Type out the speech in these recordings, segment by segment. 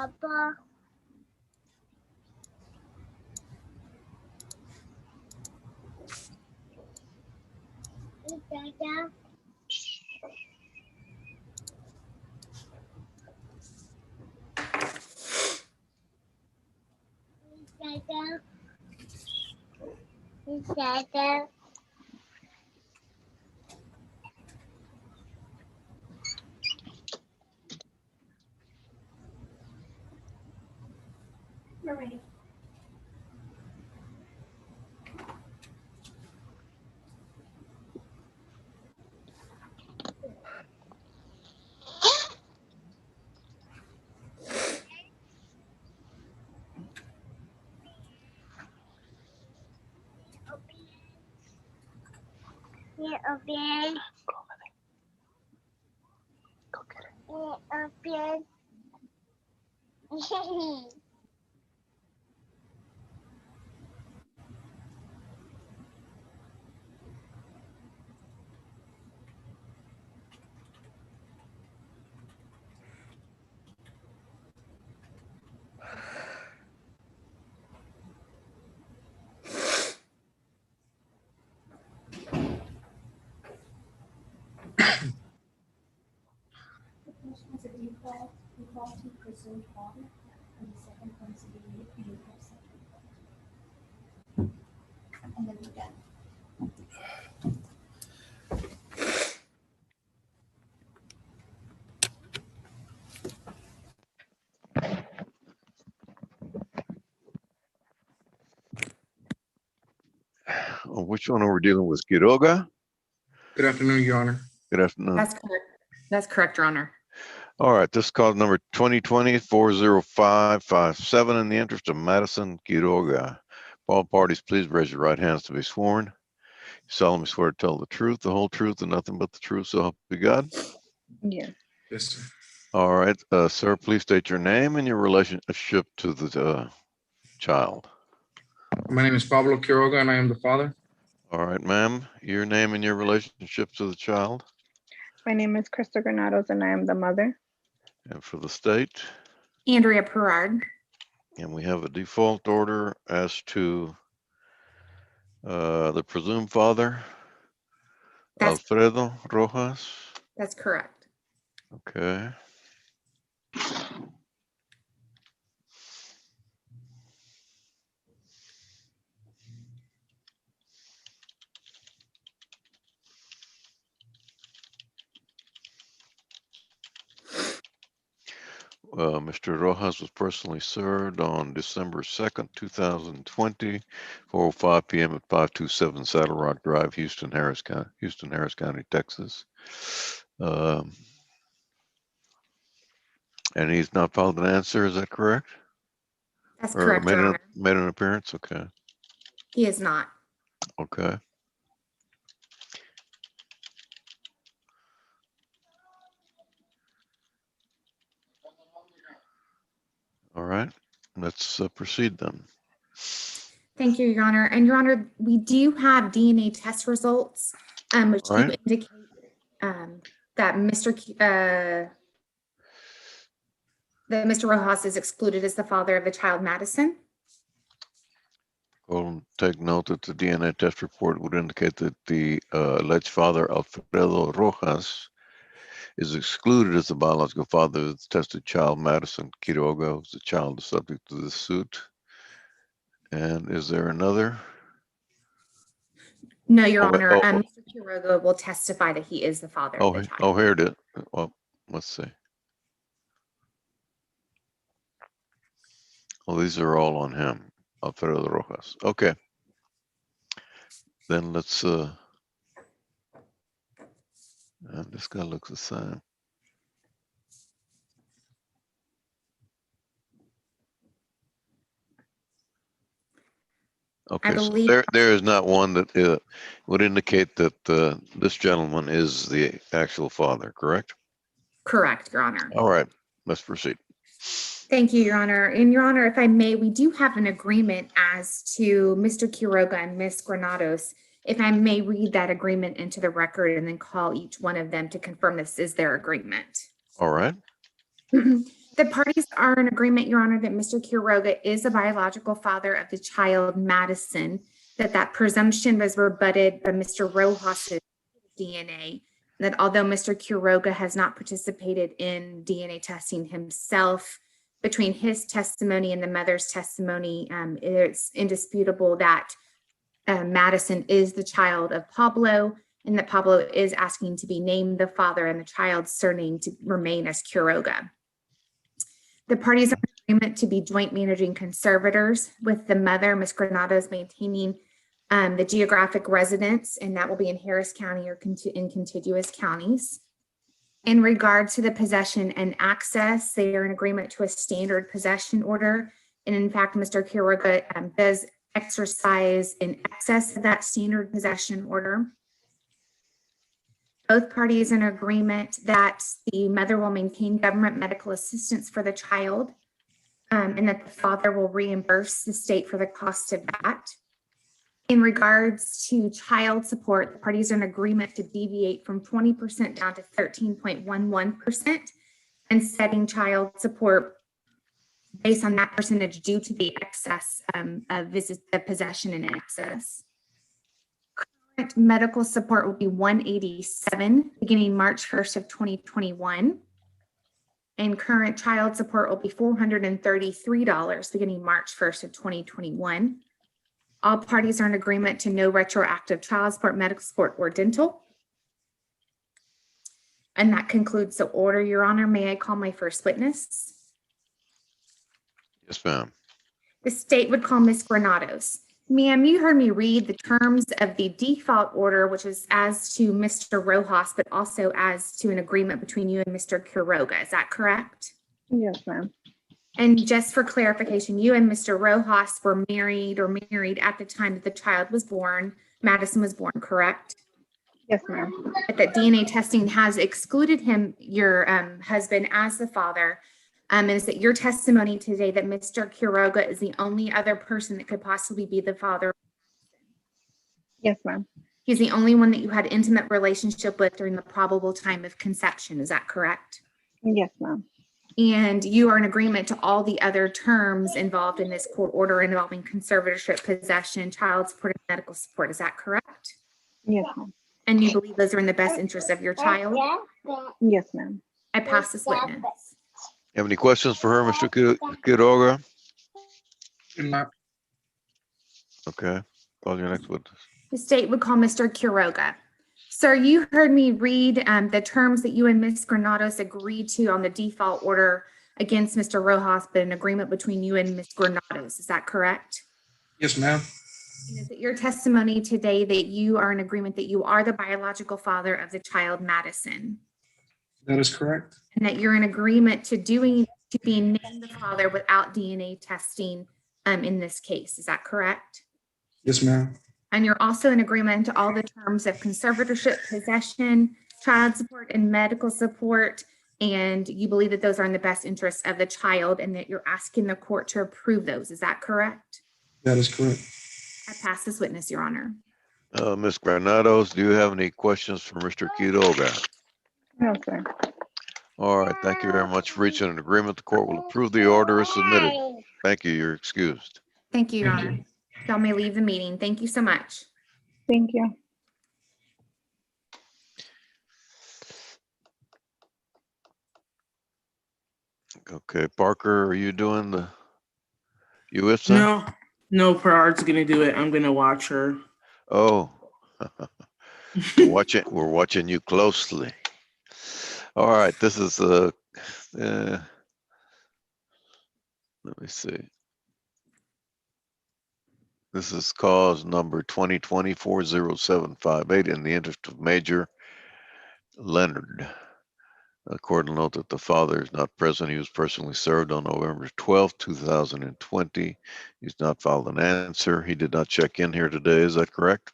Papa. Dada. Dada. Dada. We're ready. Open. Open. The first one's a default to presumed father, and the second one's a default second. And then we're done. Which one are we dealing with? Quiroga? Good afternoon, Your Honor. Good afternoon. That's correct. That's correct, Your Honor. All right, this is cause number 2020-40557 in the interest of Madison Quiroga. All parties, please raise your right hands to be sworn. You solemnly swear to tell the truth, the whole truth, and nothing but the truth, so help you God. Yeah. Yes, sir. All right, sir, please state your name and your relationship to the child. My name is Pablo Quiroga, and I am the father. All right, ma'am, your name and your relationship to the child. My name is Krista Granados and I am the mother. And for the state. Andrea Perard. And we have a default order as to the presumed father, That's- Alfredo Rojas. That's correct. Okay. Mr. Rojas was personally served on December 2nd, 2020, 4:05 p.m. at 527 Saddle Rock Drive, Houston, Harris County, Texas. And he's not filed an answer, is that correct? That's Or correct, Your Honor. made an appearance? Okay. He is not. Okay. All right, let's proceed then. Thank you, Your Honor. And Your Honor, we do have DNA test results, which do Right. indicate that Mr. Rojas is excluded as the father of the child, Madison. We'll take note that the DNA test report would indicate that the alleged father, Alfredo Rojas, is excluded as the biological father of the tested child, Madison Quiroga, who's the child subject to this suit. And is there another? No, Your Oh, wait, Honor. oh, Mr. Quiroga will testify that he is the father of the child. Oh, here it is. Well, let's see. Well, these are all on him, Alfredo Rojas. Okay. Then let's, and this guy looks the same. Okay, so there is not one that would indicate that this gentleman is the actual father, correct? Correct, Your Honor. All right, let's proceed. Thank you, Your Honor. And Your Honor, if I may, we do have an agreement as to Mr. Quiroga and Ms. Granados. If I may read that agreement into the record and then call each one of them to confirm this is their agreement. All right. The parties are in agreement, Your Honor, that Mr. Quiroga is the biological father of the child, Madison, that presumption was rebutted by Mr. Rojas's DNA, that although Mr. Quiroga has not participated in DNA testing himself, between his testimony and the mother's testimony, it's indisputable that Madison is the child of Pablo, and that Pablo is asking to be named the father and the child's surname to remain as Quiroga. The parties are in agreement to be joint managing conservators, with the mother, Ms. Granados, maintaining the geographic residence, and that will be in Harris County or in contiguous counties. In regards to the possession and access, they are in agreement to a standard possession order. And in fact, Mr. Quiroga does exercise in excess of that standard possession order. Both parties are in agreement that the mother will maintain government medical assistance for the child, and that the father will reimburse the state for the cost of that. In regards to child support, the parties are in agreement to deviate from 20% down to 13.11% and setting child support based on that percentage due to the excess of visits, the possession in excess. Current medical support will be $187 beginning March 1st of 2021. And current child support will be $433 beginning March 1st of 2021. All parties are in agreement to no retroactive child support, medical support, or dental. And that concludes the order, Your Honor. May I call my first witness? Yes, ma'am. The state would call Ms. Granados. Ma'am, you heard me read the terms of the default order, which is as to Mr. Rojas, but also as to an agreement between you and Mr. Quiroga. Is that correct? Yes, ma'am. And just for clarification, you and Mr. Rojas were married at the time that the child was born, Madison was born, correct? Yes, ma'am. But that DNA testing has excluded him, your husband, as the father. And is that your testimony today that Mr. Quiroga is the only other person that could possibly be the father? Yes, ma'am. He's the only one that you had intimate relationship with during the probable time of conception. Is that correct? Yes, ma'am. And you are in agreement to all the other terms involved in this court order involving conservatorship, possession, child support, and medical support. Is that correct? Yes, ma'am. And you believe those are in the best interest of your child? Yes, ma'am. I pass this witness. You have any questions for her, Mr. Quiroga? Do not. Okay, call your next witness. The state would call Mr. Quiroga. Sir, you heard me read the terms that you and Ms. Granados agreed to on the default order against Mr. Rojas, but an agreement between you and Ms. Granados. Is that correct? Yes, ma'am. And is it your testimony today that you are in agreement that you are the biological father of the child, Madison? That is correct. And that you're in agreement to being named the father without DNA testing in this case. Is that correct? Yes, ma'am. And you're also in agreement to all the terms of conservatorship, possession, child support, and medical support. And you believe that those are in the best interest of the child and that you're asking the court to approve those. Is that correct? That is correct. I pass this witness, Your Honor. Ms. Granados, do you have any questions for Mr. Quiroga? No, sir. All right, thank you very much for reaching an agreement. The court will approve the order as submitted. Thank you, you're excused. Thank you, Your Thank Honor. Y'all may leave the meeting. Thank you so much. Thank you. Okay, Parker, are you doing the UFSA? No, Perard's gonna do it. I'm gonna watch her. Oh, we're watching you closely. All right, this is let me see. This is cause number 2020-40758 in the interest of Major Leonard. The court will note that the father is not present. He was personally served on November 12, 2020. He's not filed an answer. He did not check in here today. Is that correct?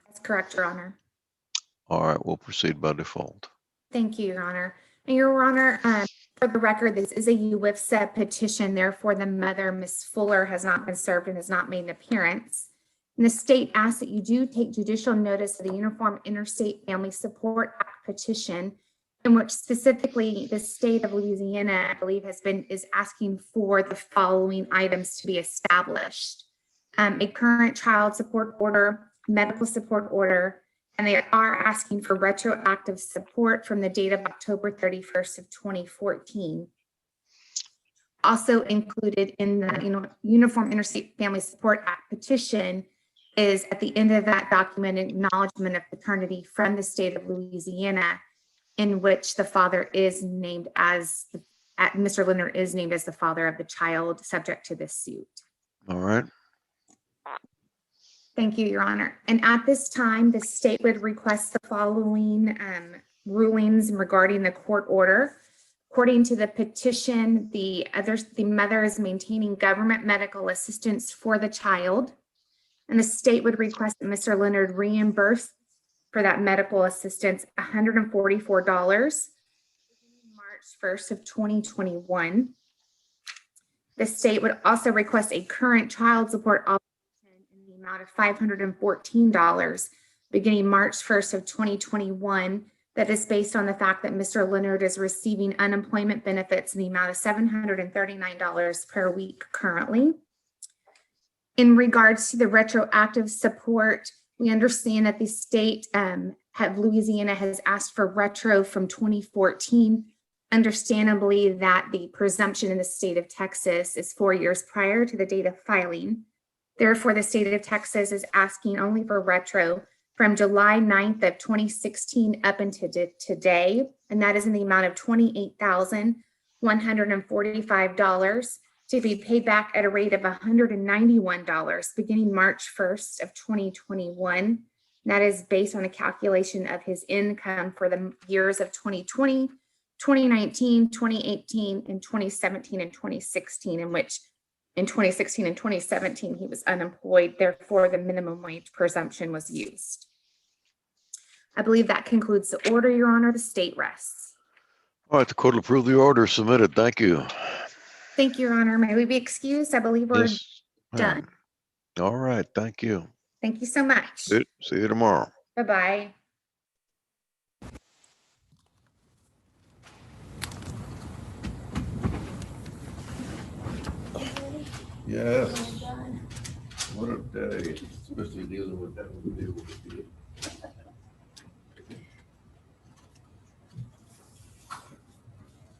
That's correct, Your Honor. All right, we'll proceed by default. Thank you, Your Honor. And Your Honor, for the record, this is a UFSA petition. Therefore, the mother, Ms. Fuller, has not been served and has not made an appearance. And the state asks that you do take judicial notice of the Uniform Interstate Family Support Act petition in which specifically the state of Louisiana, I believe, is asking for the following items to be established. A current child support order, medical support order, and they are asking for retroactive support from the date of October 31st of 2014. Also included in the Uniform Interstate Family Support Act petition is at the end of that document, acknowledgement of paternity from the state of Louisiana, in which the father is named as, Mr. Leonard is named as the father of the child subject to this suit. All right. Thank you, Your Honor. And at this time, the state would request the following rulings regarding the court order. According to the petition, the mother is maintaining government medical assistance for the child, and the state would request that Mr. Leonard reimburse for that medical assistance $144, March 1st of 2021. The state would also request a current child support obligation in the amount of $514 beginning March 1st of 2021. That is based on the fact that Mr. Leonard is receiving unemployment benefits in the amount of $739 per week currently. In regards to the retroactive support, we understand that the state Louisiana has asked for retro from 2014. Understandably, that the presumption in the state of Texas is 4 years prior to the date of filing. Therefore, the state of Texas is asking only for retro from July 9th of 2016 up until today, and that is in the amount of $28,145 to be paid back at a rate of $191 beginning March 1st of 2021. That is based on a calculation of his income for the years of 2020, 2019, 2018, and 2017 and 2016, in which in 2016 and 2017 he was unemployed. Therefore, the minimum wage presumption was used. I believe that concludes the order, Your Honor. The state rests. All right, the court will approve the order submitted. Thank you. Thank you, Your Honor. May we be excused? I believe we're Yes, done. ma'am. All right, thank you. Thank you so much. Good. See you tomorrow. Bye-bye. Yes. What a day, especially dealing with that.